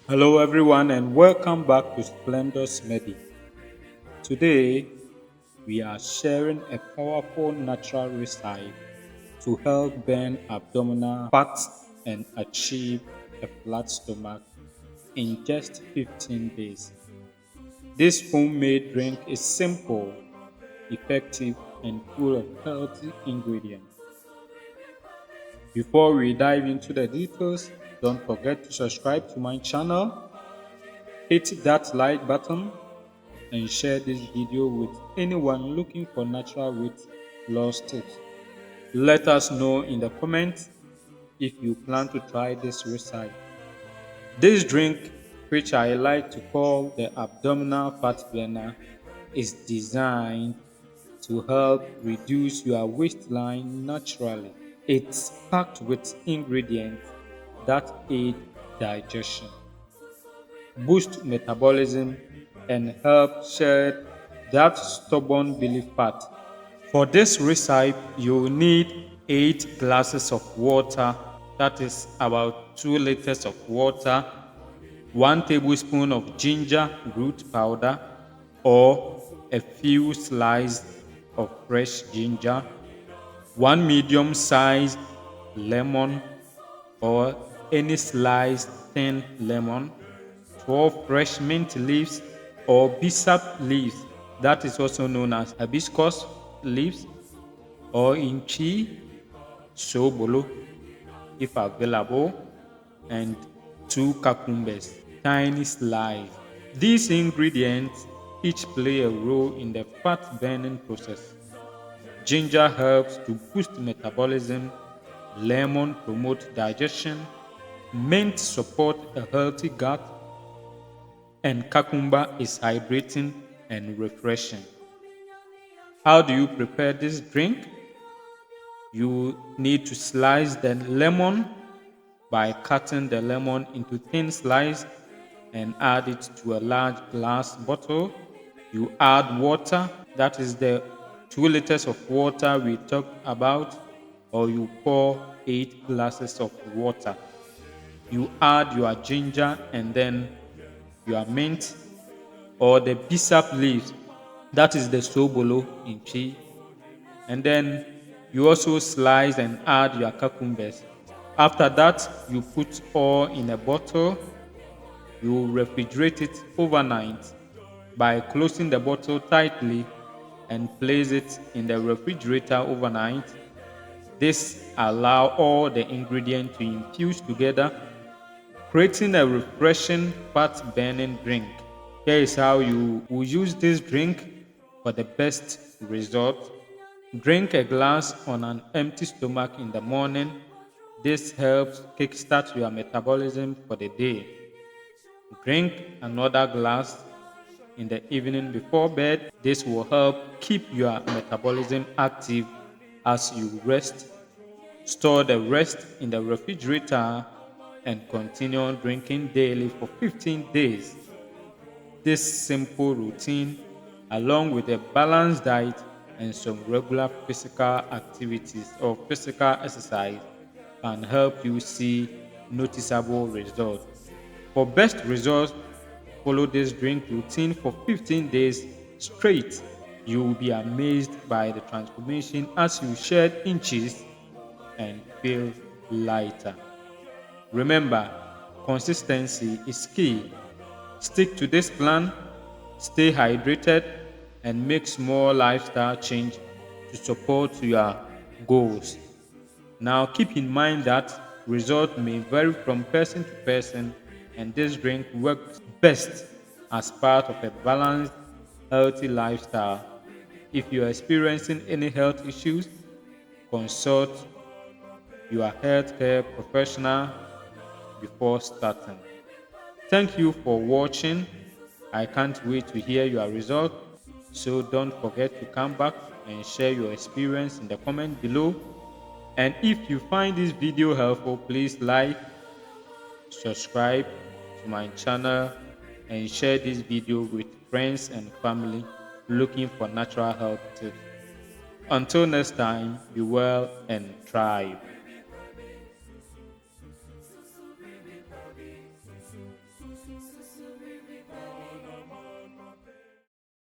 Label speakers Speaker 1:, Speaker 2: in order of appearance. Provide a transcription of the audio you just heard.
Speaker 1: Hello, everyone, and welcome back to Splendor's Medi. Today, we are sharing a powerful natural recipe to help burn abdominal fats and achieve a flat stomach in just 15 days. This homemade drink is simple, effective, and full of healthy ingredients. Before we dive into the details, don't forget to subscribe to my channel, hit that like button, and share this video with anyone looking for natural weight loss tips. Let us know in the comments if you plan to try this recipe. This drink, which I like to call the abdominal fat burner, is designed to help reduce your waistline naturally. It's packed with ingredients that aid digestion, boost metabolism, and help shed that stubborn belly fat. For this recipe, you will need 8 glasses of water, that is about 2 liters of water, 1 tablespoon of ginger root powder, or a few slices of fresh ginger, 1 medium sized lemon or any sliced thin lemon, 12 fresh mint leaves or bissap leaves, that is also known as hibiscus leaves, or inchi, sobolo if available, and 2 cucumbers, tiny slice. These ingredients each play a role in the fat burning process. Ginger helps to boost metabolism, lemon promotes digestion, mint support a healthy gut, and cucumber is hydrating and refreshing. How do you prepare this drink? You need to slice the lemon by cutting the lemon into thin slices and add it to a large glass bottle. You add water, that is the 2 liters of water we talked about, or you pour 8 glasses of water. You add your ginger and then your mint or the bissap leaves, that is the sobolo in Chi, and then you also slice and add your cucumbers. After that, you put all in a bottle. You refrigerate it overnight by closing the bottle tightly and place it in the refrigerator overnight. This allows all the ingredients to infuse together, creating a refreshing fat burning drink. Here is how you will use this drink for the best result. Drink a glass on an empty stomach in the morning. This helps kickstart your metabolism for the day. Drink another glass in the evening before bed. This will help keep your metabolism active as you rest. Store the rest in the refrigerator and continue drinking daily for 15 days. This simple routine, along with a balanced diet and some regular physical activities or physical exercise, can help you see noticeable results. For best results, follow this drink routine for 15 days straight. You will be amazed by the transformation as you shed inches and feel lighter. Remember, consistency is key. Stick to this plan, stay hydrated, and make small lifestyle change to support your goals. Now, keep in mind that results may vary from person to person, and this drink works best as part of a balanced, healthy lifestyle. If you are experiencing any health issues, consult your healthcare professional before starting. Thank you for watching. I can't wait to hear your result. So don't forget to come back and share your experience in the comment below. And if you find this video helpful, please like, subscribe to my channel, and share this video with friends and family looking for natural health tips. Until next time, be well and thrive.